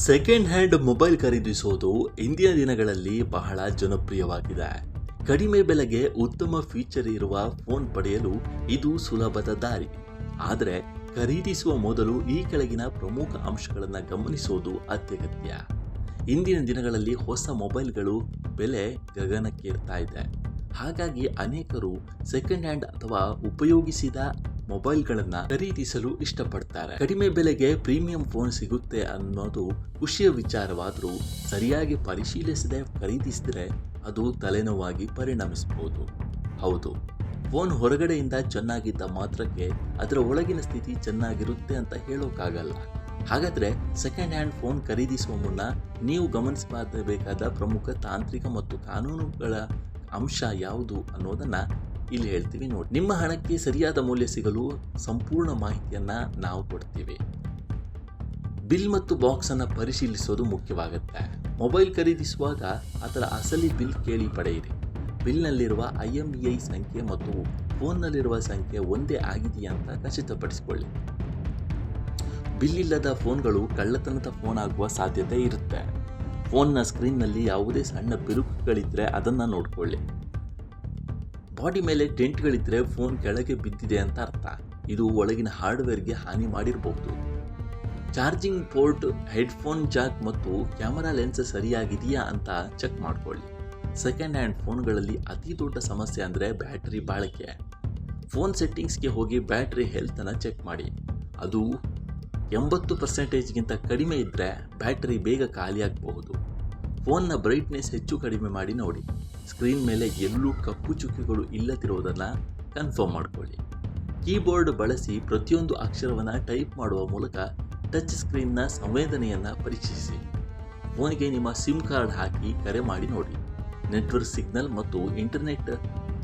Second hand mobile ಖರೀದಿಸುವುದು ಇಂದಿನ ದಿನಗಳಲ್ಲಿ ಬಹಳ ಜನಪ್ರಿಯವಾಗಿದೆ. ಕಡಿಮೆ ಬೆಲೆಗೆ ಉತ್ತಮ ಫೀಚರ್ ಇರುವ ಫೋನ್ ಪಡೆಯಲು ಇದು ಸುಲಭದ ದಾರಿ. ಆದರೆ ಖರೀದಿಸುವ ಮೊದಲು ಈ ಕೆಳಗಿನ ಪ್ರಮುಖ ಅಂಶಗಳನ್ನು ಗಮನಿಸುವುದು ಅತ್ಯಗತ್ಯ. ಇಂದಿನ ದಿನಗಳಲ್ಲಿ ಹೊಸ ಮೊಬೈಲ್ಗಳು ಬೆಲೆ ಗಗನಕ್ಕೇರ್ತಾ ಇದೆ. ಹಾಗಾಗಿ ಅನೇಕರು ಸೆಕೆಂಡ್ ಹ್ಯಾಂಡ್ ಅಥವಾ ಉಪಯೋಗಿಸಿದ ಮೊಬೈಲ್ಗಳನ್ನು ಖರೀದಿಸಲು ಇಷ್ಟಪಡ್ತಾರೆ. ಕಡಿಮೆ ಬೆಲೆಗೆ ಪ್ರೀಮಿಯಂ ಫೋನ್ ಸಿಗುತ್ತೆ ಅನ್ನೋದು ಖುಷಿಯ ವಿಚಾರವಾದರೂ ಸರಿಯಾಗಿ ಪರಿಶೀಲಿಸದೆ ಖರೀದಿಸಿದರೆ ಅದು ತಲೆನೋವಾಗಿ ಪರಿಣಮಿಸಬಹುದು. ಹೌದು, ಫೋನ್ ಹೊರಗಡೆಯಿಂದ ಚೆನ್ನಾಗಿದ್ದ ಮಾತ್ರಕ್ಕೆ ಅದರ ಒಳಗಿನ ಸ್ಥಿತಿ ಚೆನ್ನಾಗಿರುತ್ತೆ ಅಂತ ಹೇಳೋಕ್ಕಾಗಲ್ಲ. ಹಾಗಾದರೆ ಸೆಕೆಂಡ್ ಹ್ಯಾಂಡ್ ಫೋನ್ ಖರೀದಿಸುವ ಮುನ್ನ ನೀವು ಗಮನಿಸಬೇಕಾದ ಪ್ರಮುಖ ತಾಂತ್ರಿಕ ಮತ್ತು ಕಾನೂನುಗಳ ಅಂಶ ಯಾವುದು ಅನ್ನೋದನ್ನು ಇಲ್ಲಿ ಹೇಳ್ತೀವಿ ನೋಡಿ. ನಿಮ್ಮ ಹಣಕ್ಕೆ ಸರಿಯಾದ ಮೌಲ್ಯ ಸಿಗಲು ಸಂಪೂರ್ಣ ಮಾಹಿತಿಯನ್ನು ನಾವು ಕೊಡ್ತೀವಿ. ಬಿಲ್ ಮತ್ತು ಬಾಕ್ಸ್ ಅನ್ನು ಪರಿಶೀಲಿಸೋದು ಮುಖ್ಯವಾಗುತ್ತೆ. ಮೊಬೈಲ್ ಖರೀದಿಸುವಾಗ ಅದರ ಅಸಲಿ ಬಿಲ್ ಕೇಳಿ ಪಡೆಯಿರಿ. ಬಿಲ್ನಲ್ಲಿರುವ IMEI ಸಂಖ್ಯೆ ಮತ್ತು ಫೋನ್ನಲ್ಲಿರುವ ಸಂಖ್ಯೆ ಒಂದೇ ಆಗಿದೆಯಾ ಅಂತ ಖಚಿತಪಡಿಸಿಕೊಳ್ಳಿ. ಬಿಲ್ ಇಲ್ಲದ ಫೋನ್ಗಳು ಕಳ್ಳತನದ ಫೋನ್ ಆಗುವ ಸಾಧ್ಯತೆ ಇರುತ್ತೆ. ಫೋನ್ನ ಸ್ಕ್ರೀನ್ನಲ್ಲಿ ಯಾವುದೇ ಸಣ್ಣ ಬಿರುಕುಗಳಿದ್ದರೆ ಅದನ್ನು ನೋಡಿಕೊಳ್ಳಿ. ಬಾಡಿ ಮೇಲೆ ಡೆಂಟ್ಗಳಿದ್ದರೆ ಫೋನ್ ಕೆಳಗೆ ಬಿದ್ದಿದೆ ಅಂತ ಅರ್ಥ. ಇದು ಒಳಗಿನ ಹಾರ್ಡ್ವೇರ್ಗೆ ಹಾನಿ ಮಾಡಿರಬಹುದು. ಚಾರ್ಜಿಂಗ್ ಪೋರ್ಟ್, ಹೆಡ್ಫೋನ್ ಜಾಕ್ ಮತ್ತು ಕ್ಯಾಮರಾ ಲೆನ್ಸ್ ಸರಿಯಾಗಿದೆಯಾ ಅಂತ ಚೆಕ್ ಮಾಡಿಕೊಳ್ಳಿ. ಸೆಕೆಂಡ್ ಹ್ಯಾಂಡ್ ಫೋನ್ಗಳಲ್ಲಿ ಅತಿ ದೊಡ್ಡ ಸಮಸ್ಯೆ ಅಂದರೆ ಬ್ಯಾಟರಿ ಬಾಳಿಕೆ. ಫೋನ್ ಸೆಟ್ಟಿಂಗ್ಸ್ಗೆ ಹೋಗಿ ಬ್ಯಾಟರಿ ಹೆಲ್ತನ್ನು ಚೆಕ್ ಮಾಡಿ. ಅದು 80%ಗಿಂತ ಕಡಿಮೆ ಇದ್ದರೆ ಬ್ಯಾಟರಿ ಬೇಗ ಖಾಲಿಯಾಗಬಹುದು. ಫೋನ್ನ ಬ್ರೈಟ್ನೆಸ್ ಹೆಚ್ಚು ಕಡಿಮೆ ಮಾಡಿ ನೋಡಿ. ಸ್ಕ್ರೀನ್ ಮೇಲೆ ಎಲ್ಲೂ ಕಪ್ಪು ಚುಕ್ಕಿಗಳು ಇಲ್ಲದಿರುವುದನ್ನು ಕನ್ಫರ್ಮ್ ಮಾಡಿಕೊಳ್ಳಿ. ಕೀಬೋರ್ಡ್ ಬಳಸಿ ಪ್ರತಿಯೊಂದು ಅಕ್ಷರವನ್ನು ಟೈಪ್ ಮಾಡುವ ಮೂಲಕ ಟಚ್ ಸ್ಕ್ರೀನ್ನ ಸಂವೇದನೆಯನ್ನು ಪರೀಕ್ಷಿಸಿ. ಫೋನ್ಗೆ ನಿಮ್ಮ ಸಿಮ್ ಕಾರ್ಡ್ ಹಾಕಿ ಕರೆ ಮಾಡಿ ನೋಡಿ. ನೆಟ್ವರ್ಕ್ ಸಿಗ್ನಲ್ ಮತ್ತು ಇಂಟರ್ನೆಟ್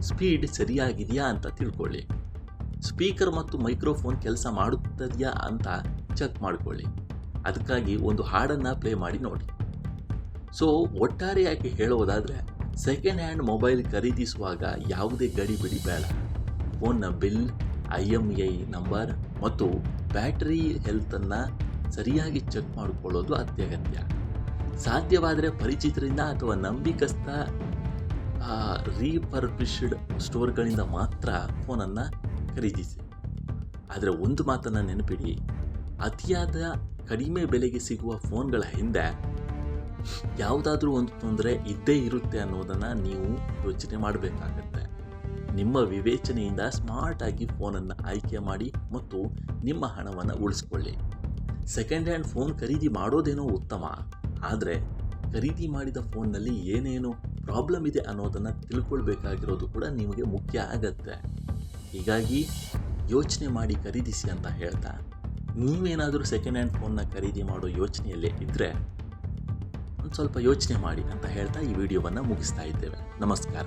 ಸ್ಪೀಡ್ ಸರಿಯಾಗಿದೆಯಾ ಅಂತ ತಿಳ್ಕೊಳ್ಳಿ. ಸ್ಪೀಕರ್ ಮತ್ತು ಮೈಕ್ರೋಫೋನ್ ಕೆಲಸ ಮಾಡುತ್ತದೆಯಾ ಅಂತ ಚೆಕ್ ಮಾಡಿಕೊಳ್ಳಿ. ಅದಕ್ಕಾಗಿ ಒಂದು ಹಾಡನ್ನು ಪ್ಲೇ ಮಾಡಿ ನೋಡಿ. ಸೊ ಒಟ್ಟಾರೆಯಾಗಿ ಹೇಳೋದಾದರೆ ಸೆಕೆಂಡ್ ಹ್ಯಾಂಡ್ ಮೊಬೈಲ್ ಖರೀದಿಸುವಾಗ ಯಾವುದೇ ಗಡಿಬಿಡಿ ಬೇಡ. ಫೋನ್ನ ಬಿಲ್, IMEI ನಂಬರ್ ಮತ್ತು ಬ್ಯಾಟರಿ ಹೆಲ್ತನ್ನು ಸರಿಯಾಗಿ ಚೆಕ್ ಮಾಡಿಕೊಳ್ಳೋದು ಅತ್ಯಗತ್ಯ. ಸಾಧ್ಯವಾದರೆ ಪರಿಚಿತರಿಂದ ಅಥವಾ ನಂಬಿಕಸ್ಥ ರೀಪರ್ಬಿಶ್ಡ್ ಸ್ಟೋರ್ಗಳಿಂದ ಮಾತ್ರ ಫೋನನ್ನು ಖರೀದಿಸಿ. ಆದರೆ ಒಂದು ಮಾತನ್ನು ನೆನಪಿಡಿ, ಅತಿಯಾದ ಕಡಿಮೆ ಬೆಲೆಗೆ ಸಿಗುವ ಫೋನ್ಗಳ ಹಿಂದೆ ಯಾವುದಾದ್ರೂ ಒಂದು ತೊಂದರೆ ಇದ್ದೇ ಇರುತ್ತೆ ಅನ್ನೋದನ್ನು ನೀವು ಯೋಚನೆ ಮಾಡಬೇಕಾಗತ್ತೆ. ನಿಮ್ಮ ವಿವೇಚನೆಯಿಂದ ಸ್ಮಾರ್ಟಾಗಿ ಫೋನನ್ನು ಆಯ್ಕೆ ಮಾಡಿ ಮತ್ತು ನಿಮ್ಮ ಹಣವನ್ನು ಉಳಿಸ್ಕೊಳ್ಳಿ. ಸೆಕೆಂಡ್ ಹ್ಯಾಂಡ್ ಫೋನ್ ಖರೀದಿ ಮಾಡೋದೇನೋ ಉತ್ತಮ, ಆದರೆ ಖರೀದಿ ಮಾಡಿದ ಫೋನ್ನಲ್ಲಿ ಏನೇನು ಪ್ರಾಬ್ಲಮ್ ಇದೆ ಅನ್ನೋದನ್ನು ತಿಳ್ಕೊಳ್ಬೇಕಾಗಿರೋದು ಕೂಡ ನಿಮಗೆ ಮುಖ್ಯ ಆಗತ್ತೆ. ಹೀಗಾಗಿ ಯೋಚನೆ ಮಾಡಿ ಖರೀದಿಸಿ ಅಂತ ಹೇಳ್ತಾ, ನೀವೇನಾದರೂ ಸೆಕೆಂಡ್ ಹ್ಯಾಂಡ್ ಫೋನ್ನ ಖರೀದಿ ಮಾಡೋ ಯೋಚನೆಯಲ್ಲೇ ಇದ್ದರೆ ಒಂದು ಸ್ವಲ್ಪ ಯೋಚನೆ ಮಾಡಿ ಅಂತ ಹೇಳ್ತಾ ಈ ವಿಡಿಯೋವನ್ನು ಮುಗಿಸ್ತಾ ಇದ್ದೇವೆ. ನಮಸ್ಕಾರ.